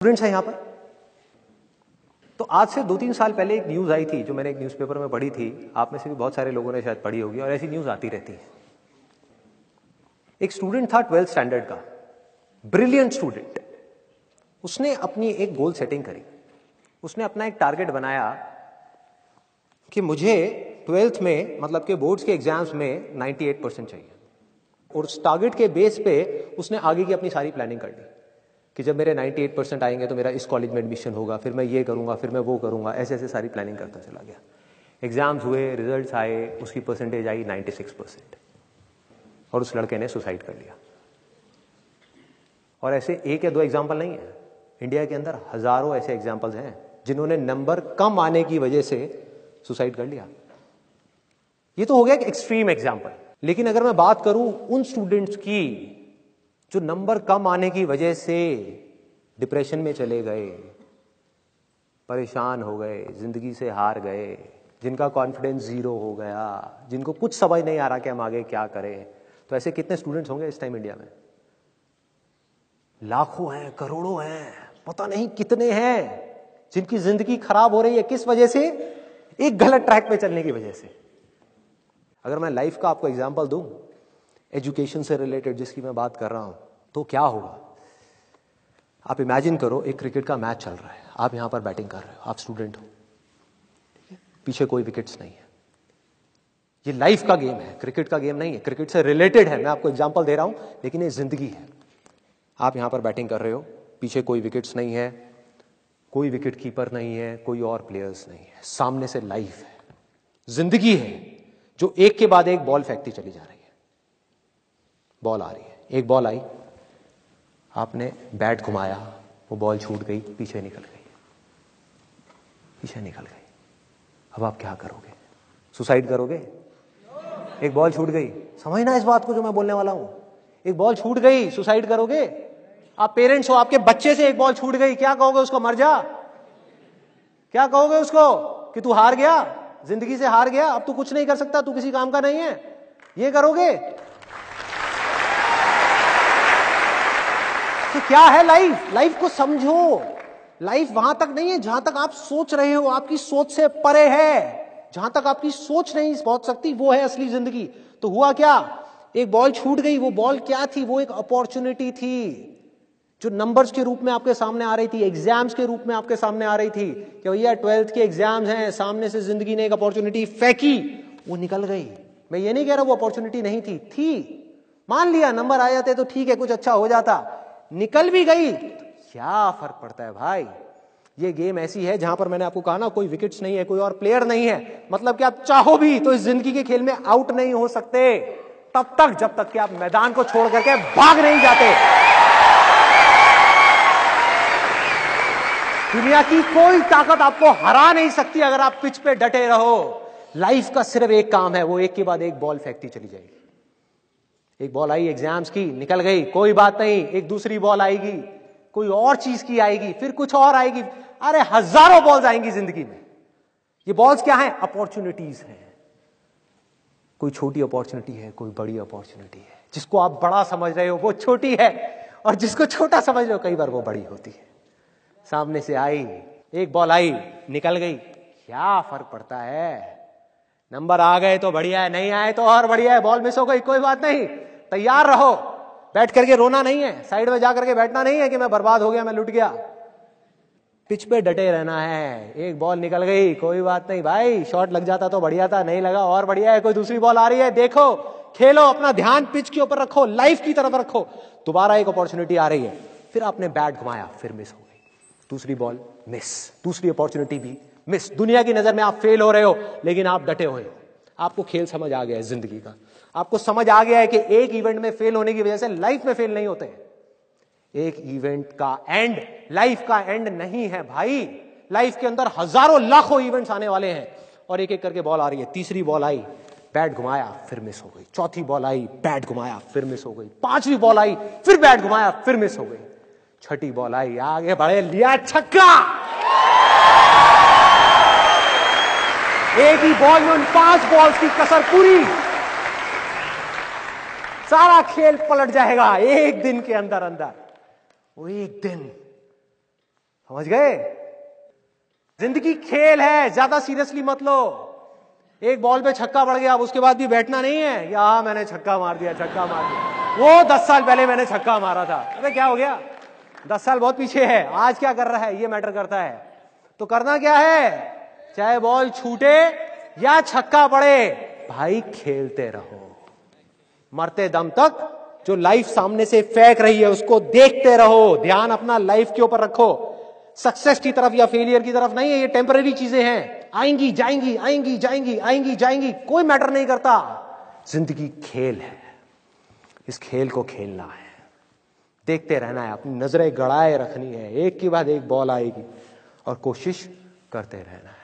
Students हैं यहां पर। तो आज से 2-3 साल पहले एक न्यूज आई थी जो मैंने एक न्यूज़पेपर में पढ़ी थी, आप में से भी बहुत सारे लोगों ने शायद पढ़ी होगी और ऐसी न्यूज आती रहती है। एक स्टूडेंट था 12th स्टैंडर्ड का, ब्रिलियंट स्टूडेंट। उसने अपनी एक गोल सेटिंग करी, उसने अपना एक टारगेट बनाया कि मुझे 12th में मतलब के बोर्ड्स के एग्जाम्स में 98% चाहिए, और उस टारगेट के बेस पे उसने आगे की अपनी सारी प्लानिंग कर ली कि जब मेरे 98% आएंगे तो मेरा इस कॉलेज में एडमिशन होगा, फिर मैं ये करूंगा, फिर मैं वो करूंगा, ऐसे ऐसे सारी प्लानिंग करता चला गया। एग्जाम्स हुए, रिजल्ट्स आए, उसकी परसेंटेज आई 96% और उस लड़के ने सुसाइड कर लिया। और ऐसे एक या दो एग्जाम्पल नहीं है, इंडिया के अंदर हजारों ऐसे एग्जाम्पल्स हैं जिन्होंने नंबर कम आने की वजह से सुसाइड कर लिया। ये तो हो गया एक एक्सट्रीम एग्जाम्पल, लेकिन अगर मैं बात करूं उन स्टूडेंट्स की जो नंबर कम आने की वजह से डिप्रेशन में चले गए, परेशान हो गए, जिंदगी से हार गए, जिनका कॉन्फिडेंस जीरो हो गया, जिनको कुछ समझ नहीं आ रहा कि हम आगे क्या करें, तो ऐसे कितने स्टूडेंट्स होंगे इस टाइम इंडिया में? लाखों हैं, करोड़ों हैं, पता नहीं कितने हैं जिनकी जिंदगी खराब हो रही है। किस वजह से? एक गलत ट्रैक पे चलने की वजह से। अगर मैं लाइफ का आपको एग्जांपल दूं, एजुकेशन से रिलेटेड जिसकी मैं बात कर रहा हूं, तो क्या होगा? आप इमेजिन करो एक क्रिकेट का मैच चल रहा है, आप यहां पर बैटिंग कर रहे हो, आप स्टूडेंट हो, पीछे कोई विकेट्स नहीं है। ये लाइफ का गेम है, क्रिकेट का गेम नहीं है, क्रिकेट से रिलेटेड है, मैं आपको एग्जांपल दे रहा हूं, लेकिन ये जिंदगी है। आप यहां पर बैटिंग कर रहे हो, पीछे कोई विकेट्स नहीं है, कोई विकेट कीपर नहीं है, कोई और प्लेयर्स नहीं है, सामने से लाइफ है, जिंदगी है जो एक के बाद एक बॉल फेंकती चली जा रही है। बॉल आ रही है, एक बॉल आई, आपने बैट घुमाया, वो बॉल छूट गई, पीछे निकल गई, पीछे निकल गई। अब आप क्या करोगे? सुसाइड करोगे? एक बॉल छूट गई, समझना इस बात को जो मैं बोलने वाला हूं। एक बॉल छूट गई, सुसाइड करोगे? आप पेरेंट्स हो, आपके बच्चे से एक बॉल छूट गई, क्या कहोगे उसको? मर जा? क्या कहोगे उसको कि तू हार गया, जिंदगी से हार गया, अब तू कुछ नहीं कर सकता, तू किसी काम का नहीं है? ये करोगे? तो क्या है लाइफ? लाइफ को समझो। लाइफ वहां तक नहीं है जहां तक आप सोच रहे हो, आपकी सोच से परे है। जहां तक आपकी सोच नहीं पहुंच सकती वो है असली जिंदगी। तो हुआ क्या? एक बॉल छूट गई। वो बॉल क्या थी? वो एक अपॉर्चुनिटी थी जो नंबर्स के रूप में आपके सामने आ रही थी, एग्जाम्स के रूप में आपके सामने आ रही थी कि भैया 12th के एग्जाम्स हैं, सामने से जिंदगी ने एक अपॉर्चुनिटी फेंकी, वो निकल गई। मैं ये नहीं कह रहा वो अपॉर्चुनिटी नहीं थी, मान लिया नंबर आ जाते तो ठीक है, कुछ अच्छा हो जाता, निकल भी गई, क्या फर्क पड़ता है भाई? ये गेम ऐसी है जहां पर मैंने आपको कहा ना, कोई विकेट्स नहीं है, कोई और प्लेयर नहीं है, मतलब कि आप चाहो भी तो इस जिंदगी के खेल में आउट नहीं हो सकते तब तक जब तक कि आप मैदान को छोड़ करके भाग नहीं जाते। दुनिया की कोई ताकत आपको हरा नहीं सकती अगर आप पिच पे डटे रहो। लाइफ का सिर्फ एक काम है, वो एक के बाद एक बॉल फेंकती चली जाएगी। एक बॉल आई एग्जाम्स की, निकल गई, कोई बात नहीं, एक दूसरी बॉल आएगी, कोई और चीज की आएगी, फिर कुछ और आएगी, अरे हजारों बॉल्स आएंगी जिंदगी में। ये बॉल्स क्या हैं? अपॉर्चुनिटीज हैं। कोई छोटी अपॉर्चुनिटी है, कोई बड़ी अपॉर्चुनिटी है। जिसको आप बड़ा समझ रहे हो वो छोटी है, और जिसको छोटा समझ रहे हो कई बार वो बड़ी होती है। सामने से आई, एक बॉल आई, निकल गई, क्या फर्क पड़ता है? नंबर आ गए तो बढ़िया है, नहीं आए तो और बढ़िया है, बॉल मिस हो गई, कोई बात नहीं, तैयार रहो। बैठ करके रोना नहीं है, साइड में जाकर के बैठना नहीं है कि मैं बर्बाद हो गया, मैं लुट गया। पिच पे डटे रहना है। एक बॉल निकल गई, कोई बात नहीं भाई, शॉट लग जाता तो बढ़िया था, नहीं लगा और बढ़िया है, कोई दूसरी बॉल आ रही है, देखो, खेलो, अपना ध्यान पिच के ऊपर रखो, लाइफ की तरफ रखो। दोबारा एक अपॉर्चुनिटी आ रही है, फिर आपने बैट घुमाया, फिर मिस हो गई, दूसरी बॉल मिस, दूसरी अपॉर्चुनिटी भी मिस। दुनिया की नजर में आप फेल हो रहे हो, लेकिन आप डटे हुए हो। आपको खेल समझ आ गया है जिंदगी का, आपको समझ आ गया है कि एक इवेंट में फेल होने की वजह से लाइफ में फेल नहीं होते। एक इवेंट का एंड लाइफ का एंड नहीं है भाई। लाइफ के अंदर हजारों लाखों इवेंट्स आने वाले हैं, और एक एक करके बॉल आ रही है। तीसरी बॉल आई, बैट घुमाया, फिर मिस हो गई। चौथी बॉल आई, बैट घुमाया, फिर मिस हो गई। पांचवी बॉल आई, फिर बैट घुमाया, फिर मिस हो गई। छठी बॉल आई, आगे बढ़े, लिया छक्का। एक ही बॉल में उन 5 बॉल्स की कसर पूरी, सारा खेल पलट जाएगा एक दिन के अंदर अंदर। वो एक दिन समझ गए? जिंदगी खेल है, ज्यादा सीरियसली मत लो। एक बॉल पे छक्का पड़ गया, अब उसके बाद भी बैठना नहीं है या मैंने छक्का मार दिया, छक्का मार दिया, वो 10 साल पहले मैंने छक्का मारा था। अबे क्या हो गया, 10 साल बहुत पीछे है, आज क्या कर रहा है ये मैटर करता है। तो करना क्या है, चाहे बॉल छूटे या छक्का पड़े, भाई खेलते रहो मरते दम तक। जो लाइफ सामने से फेंक रही है उसको देखते रहो, ध्यान अपना लाइफ के ऊपर रखो, सक्सेस की तरफ या फेलियर की तरफ नहीं है। ये टेम्पररी चीजें हैं, आएंगी जाएंगी, आएंगी जाएंगी, आएंगी जाएंगी, कोई मैटर नहीं करता। जिंदगी खेल है, इस खेल को खेलना है, देखते रहना है, अपनी नजरें गड़ाए रखनी है, एक के बाद एक बॉल आएगी और कोशिश करते रहना है।